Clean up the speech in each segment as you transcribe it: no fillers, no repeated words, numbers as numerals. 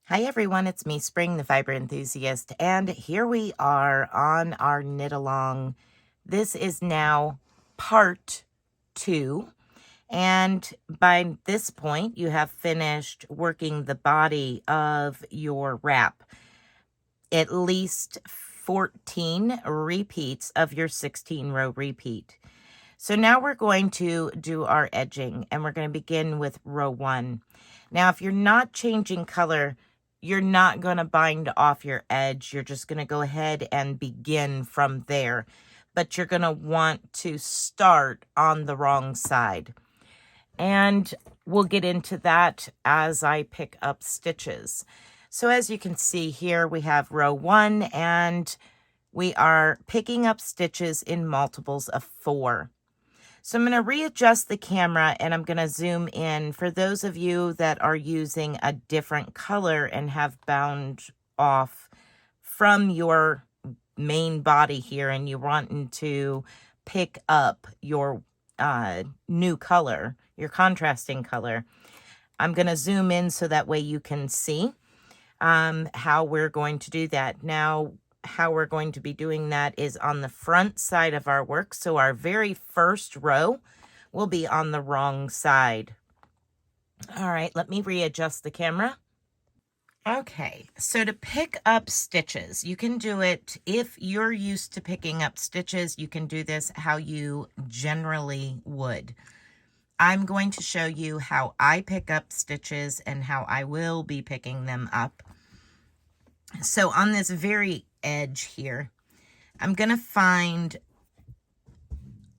Hi everyone, it's me, Spring, the fiber enthusiast, and here we are on our knit along. This is now part 2, and by this point you have finished working the body of your wrap. At least 14 repeats of your 16-row repeat. So now we're going to do our edging, and we're going to begin with row 1. Now, if you're not changing color, you're not going to bind off your edge. You're just going to go ahead and begin from there. But you're going to want to start on the wrong side. And we'll get into that as I pick up stitches. So as you can see here, we have row 1, and we are picking up stitches in multiples of 4. So I'm going to readjust the camera and I'm going to zoom in. For those of you that are using a different color and have bound off from your main body here and you're wanting to pick up your new color, your contrasting color, I'm going to zoom in so that way you can see how we're going to do that. Now, how we're going to be doing that is on the front side of our work. So our very first row will be on the wrong side. All right, let me readjust the camera. Okay, so to pick up stitches, you can do it, if you're used to picking up stitches, you can do this how you generally would. I'm going to show you how I pick up stitches and how I will be picking them up. So on this very edge here, I'm going to find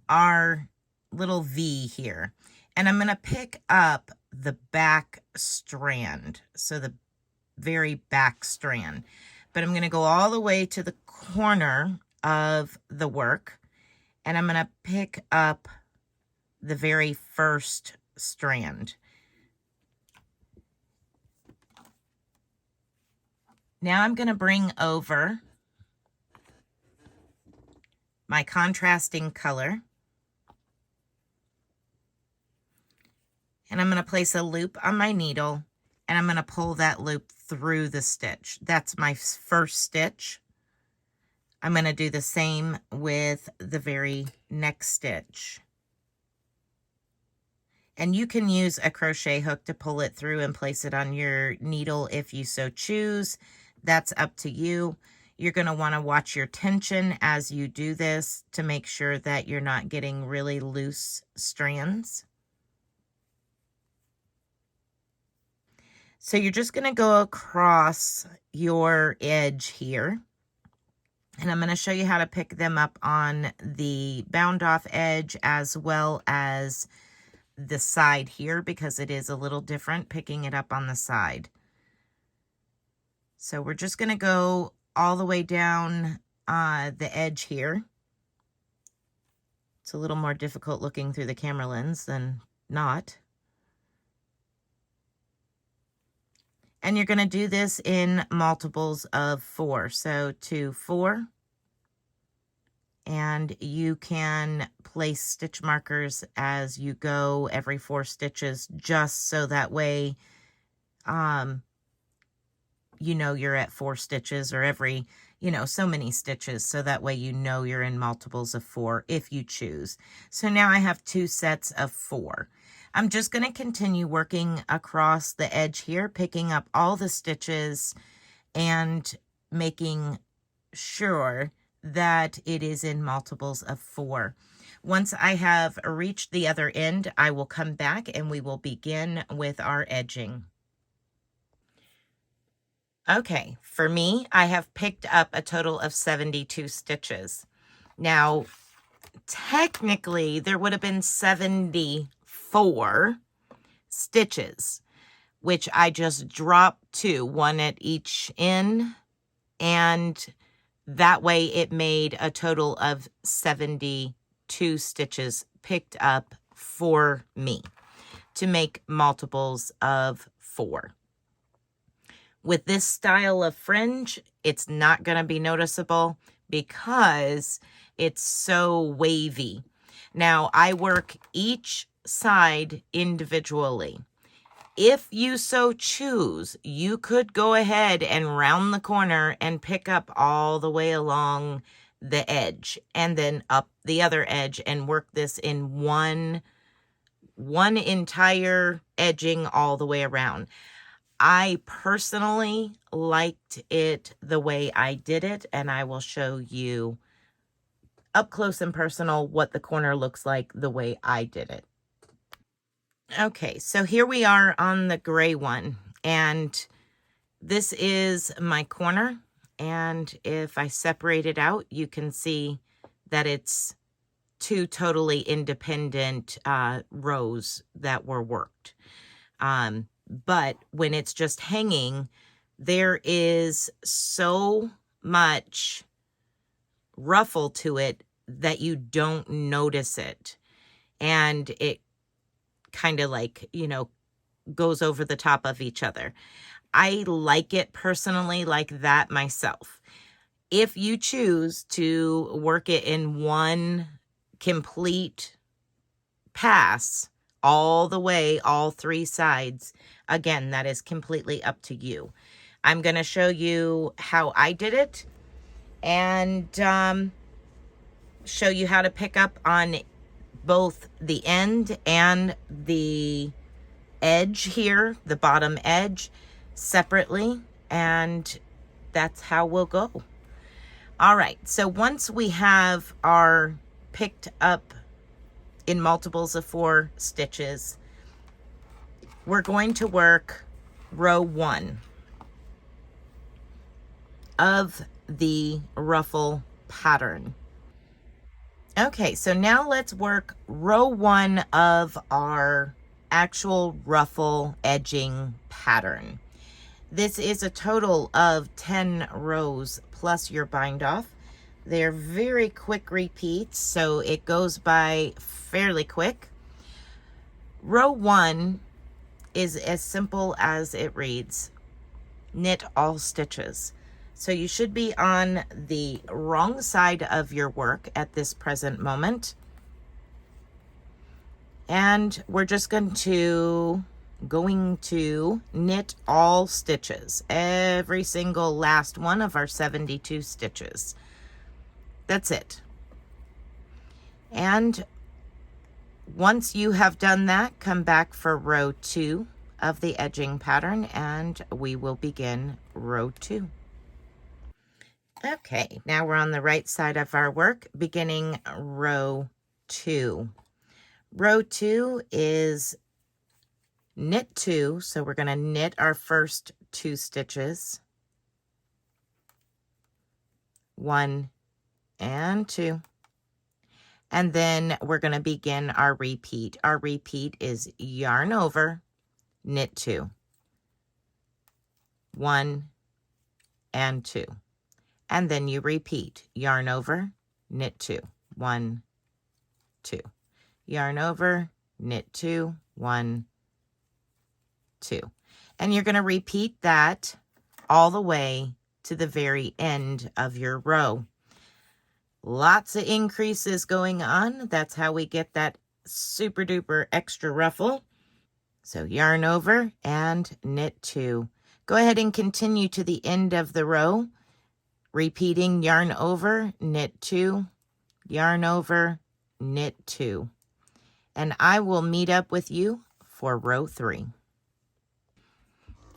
our little V here, and I'm going to pick up the back strand, so the very back strand, but I'm going to go all the way to the corner of the work, and I'm going to pick up the very first strand. Now I'm going to bring over my contrasting color, and I'm going to place a loop on my needle, and I'm going to pull that loop through the stitch. That's my first stitch. I'm going to do the same with the very next stitch. And you can use a crochet hook to pull it through and place it on your needle if you so choose. That's up to you. You're going to want to watch your tension as you do this to make sure that you're not getting really loose strands. So you're just going to go across your edge here. And I'm going to show you how to pick them up on the bound off edge as well as the side here, because it is a little different picking it up on the side. So we're just going to go all the way down the edge here. It's a little more difficult looking through the camera lens than not. And you're going to do this in multiples of 4. So 2, 4. And you can place stitch markers as you go every 4 stitches, just so that way you know you're at 4 stitches, or every, so many stitches, so that way you know you're in multiples of 4 if you choose. So now I have 2 sets of 4. I'm just going to continue working across the edge here, picking up all the stitches and making sure that it is in multiples of 4. Once I have reached the other end, I will come back and we will begin with our edging. Okay, for me, I have picked up a total of 72 stitches. Now, technically, there would have been 74 stitches, which I just dropped 2, 1 at each end, and that way it made a total of 72 stitches picked up for me to make multiples of 4. With this style of fringe, it's not going to be noticeable because it's so wavy. Now, I work each side individually. If you so choose, you could go ahead and round the corner and pick up all the way along the edge and then up the other edge and work this in one entire edging all the way around. I personally liked it the way I did it, and I will show you up close and personal what the corner looks like the way I did it. Okay, so here we are on the gray one, and this is my corner, and if I separate it out, you can see that it's two totally independent rows that were worked. But when it's just hanging, there is so much ruffle to it that you don't notice it. And it kind of like, you know, goes over the top of each other. I like it personally like that myself. If you choose to work it in one complete pass all the way, all three sides, again, that is completely up to you. I'm going to show you how I did it and show you how to pick up on both the end and the edge here, the bottom edge, separately, and that's how we'll go. All right, so once we have our picked up in multiples of 4 stitches, we're going to work row 1 of the ruffle pattern. Okay, so now let's work row 1 of our actual ruffle edging pattern. This is a total of 10 rows plus your bind off. They're very quick repeats, so it goes by fairly quick. Row 1 is as simple as it reads. Knit all stitches. So you should be on the wrong side of your work at this present moment. And we're just going to knit all stitches, every single last one of our 72 stitches. That's it. And once you have done that, come back for row 2 of the edging pattern and we will begin row 2. Okay, now we're on the right side of our work, beginning row 2. Row 2 is knit 2, so we're going to knit our first 2 stitches, 1 and 2, and then we're going to begin our repeat. Our repeat is yarn over, knit 2, 1 and 2, and then you repeat, yarn over, knit 2, 1, 2, yarn over, knit 2, 1, 2, and you're going to repeat that all the way to the very end of your row. Lots of increases going on. That's how we get that super duper extra ruffle. So yarn over and knit 2. Go ahead and continue to the end of the row, repeating yarn over, knit 2, yarn over, knit 2. And I will meet up with you for row 3.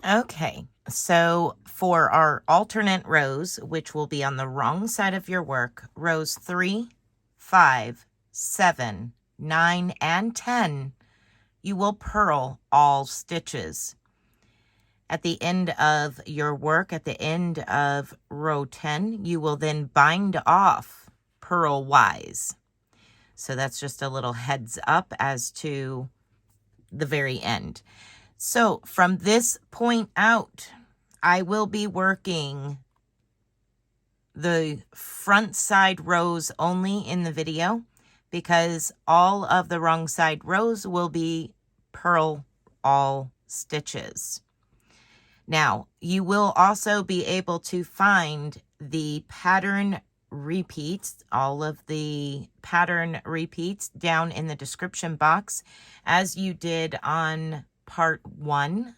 Okay, so for our alternate rows, which will be on the wrong side of your work, rows 3, 5, 7, 9, and 10, you will purl all stitches. At the end of your work, at the end of row 10, you will then bind off purl-wise. So that's just a little heads up as to the very end. So from this point out, I will be working the front side rows only in the video because all of the wrong side rows will be purl all stitches. Now, you will also be able to find the pattern repeats, all of the pattern repeats down in the description box as you did on part 1.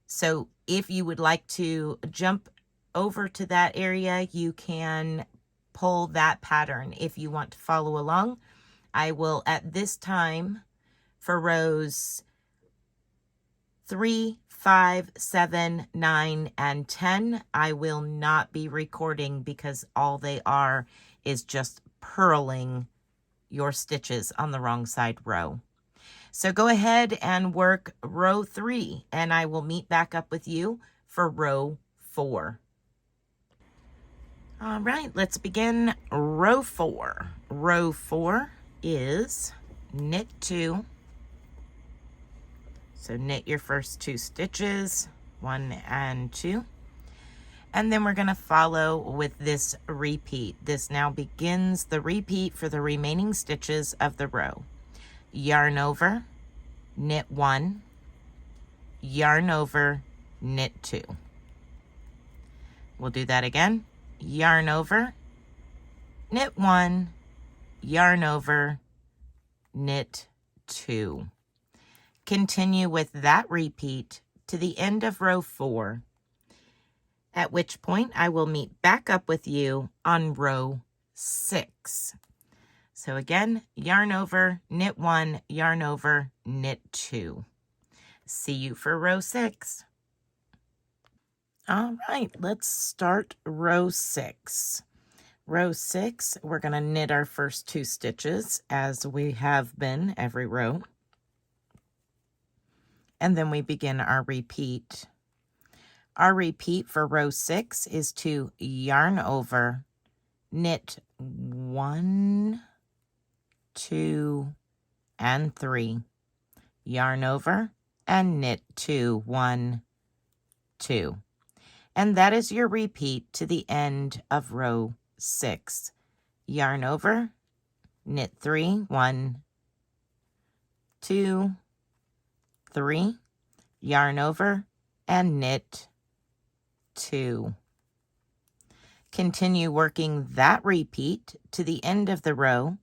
So if you would like to jump over to that area, you can pull that pattern if you want to follow along. I will, at this time, for rows 3, 5, 7, 9, and 10, I will not be recording because all they are is just purling your stitches on the wrong side row. So go ahead and work row 3, and I will meet back up with you for row 4. All right, let's begin row 4. Row 4 is knit 2. So knit your first 2 stitches, 1 and 2. And then we're going to follow with this repeat. This now begins the repeat for the remaining stitches of the row. Yarn over, knit 1, yarn over, knit 2. We'll do that again. Yarn over, knit 1, yarn over, knit 2. Continue with that repeat to the end of row 4, at which point I will meet back up with you on row 6. So again, yarn over, knit 1, yarn over, knit 2. See you for row 6. All right, let's start row 6. Row 6, we're going to knit our first 2 stitches as we have been every row. And then we begin our repeat. Our repeat for row 6 is to yarn over, knit 1, 2, and 3. Yarn over and knit 2, 1, 2. And that is your repeat to the end of row 6. Yarn over, knit 3, 1, 2, 3, yarn over, and knit 2. Continue working that repeat to the end of the row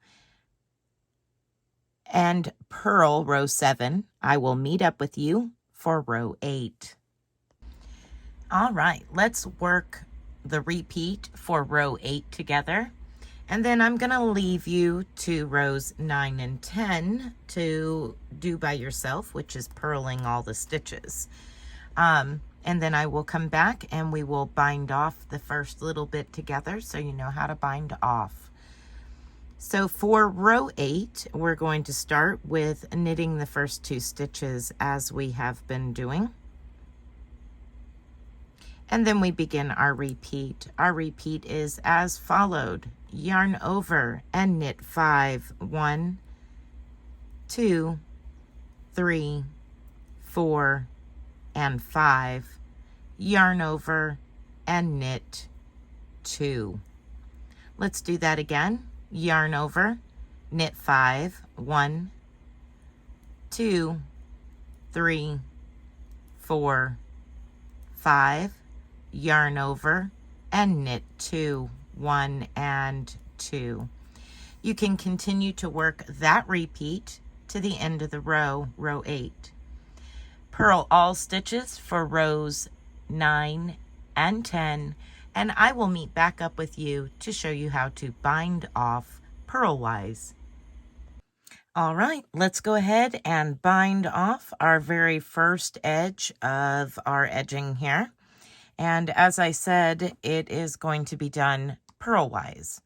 and purl row 7. I will meet up with you for row 8. All right, let's work the repeat for row 8 together. And then I'm going to leave you to rows 9 and 10 to do by yourself, which is purling all the stitches. And then I will come back and we will bind off the first little bit together so you know how to bind off. So for row 8, we're going to start with knitting the first 2 stitches as we have been doing. And then we begin our repeat. Our repeat is as followed. Yarn over and knit 5, 1, 2, 3, 4, and 5. Yarn over and knit 2. Let's do that again. Yarn over, knit 5, 1, 2, 3, 4, 5. Yarn over and knit 2, 1, and 2. You can continue to work that repeat to the end of the row, row 8. Purl all stitches for rows 9 and 10, and I will meet back up with you to show you how to bind off purl-wise. All right, let's go ahead and bind off our very first edge of our edging here. And as I said, it is going to be done purl-wise.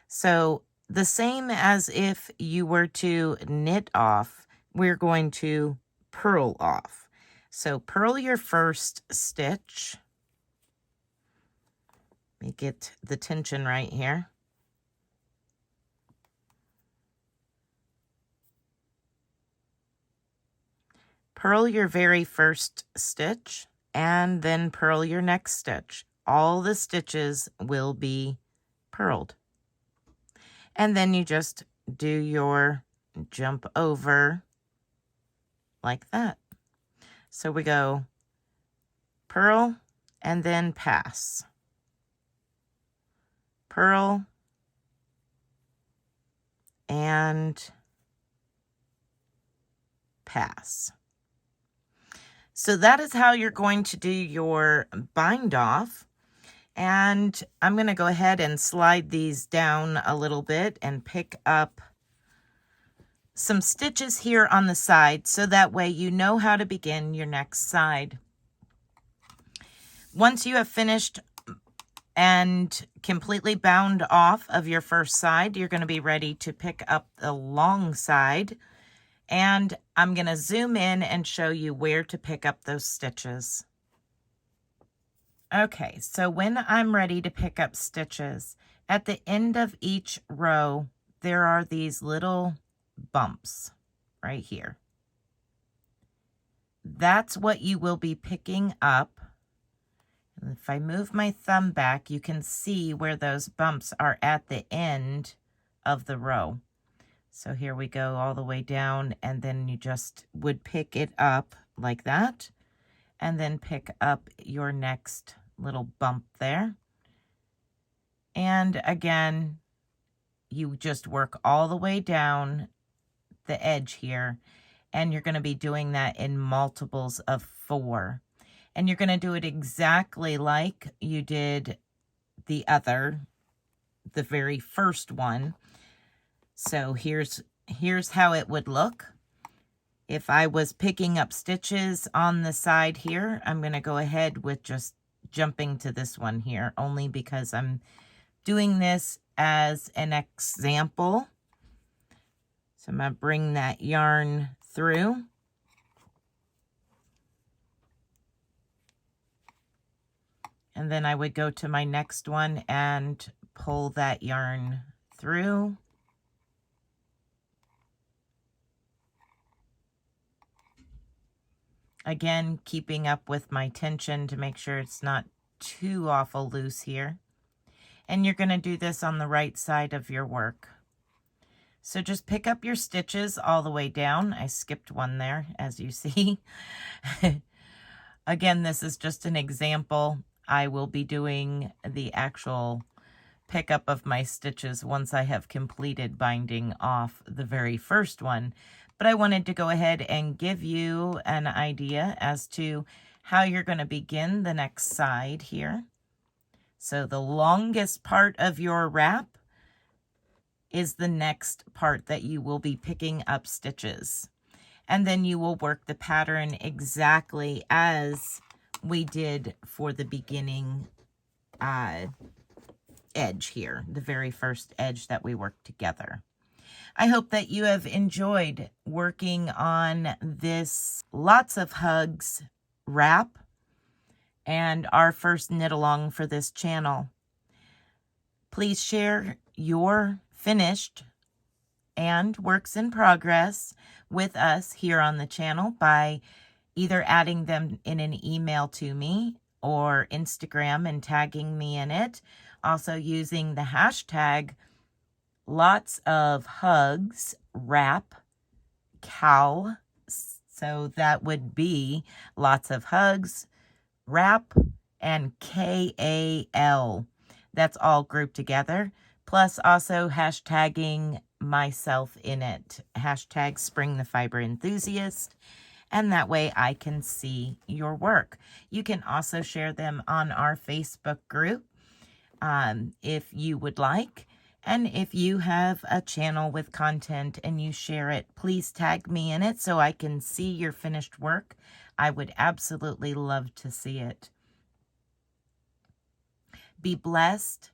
So the same as if you were to knit off, we're going to purl off. So purl your first stitch. Let me get the tension right here. Purl your very first stitch and then purl your next stitch. All the stitches will be purled. And then you just do your jump over like that. So we go purl and then pass. Purl and pass. So that is how you're going to do your bind off. And I'm going to go ahead and slide these down a little bit and pick up some stitches here on the side, so that way you know how to begin your next side. Once you have finished and completely bound off of your first side, you're going to be ready to pick up the long side. And I'm going to zoom in and show you where to pick up those stitches. Okay, so when I'm ready to pick up stitches, at the end of each row, there are these little bumps right here. That's what you will be picking up. And if I move my thumb back, you can see where those bumps are at the end of the row. So here we go all the way down, and then you just would pick it up like that, and then pick up your next little bump there. And again, you just work all the way down the edge here, and you're going to be doing that in multiples of 4. And you're going to do it exactly like you did the very first one. So here's how it would look. If I was picking up stitches on the side here, I'm going to go ahead with just jumping to this one here, only because I'm doing this as an example. So I'm going to bring that yarn through. And then I would go to my next one and pull that yarn through. Again, keeping up with my tension to make sure it's not too awful loose here. And you're going to do this on the right side of your work. So just pick up your stitches all the way down. I skipped one there, as you see. Again, this is just an example. I will be doing the actual pickup of my stitches once I have completed binding off the very first one. But I wanted to go ahead and give you an idea as to how you're going to begin the next side here. So the longest part of your wrap is the next part that you will be picking up stitches. And then you will work the pattern exactly as we did for the beginning edge here, the very first edge that we worked together. I hope that you have enjoyed working on this Lots of Hugs wrap and our first knit along for this channel. Please share your finished and works in progress with us here on the channel by either adding them in an email to me or Instagram and tagging me in it. Also using the hashtag Lots of Hugs wrap KAL. So that would be Lots of Hugs wrap and KAL. That's all grouped together. Plus also hashtagging myself in it. Hashtag Spring the Fiber Enthusiast. And that way I can see your work. You can also share them on our Facebook group if you would like. And if you have a channel with content and you share it, please tag me in it so I can see your finished work. I would absolutely love to see it. Be blessed.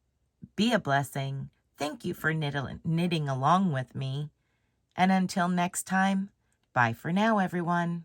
Be a blessing. Thank you for knitting along with me. And until next time, bye for now, everyone.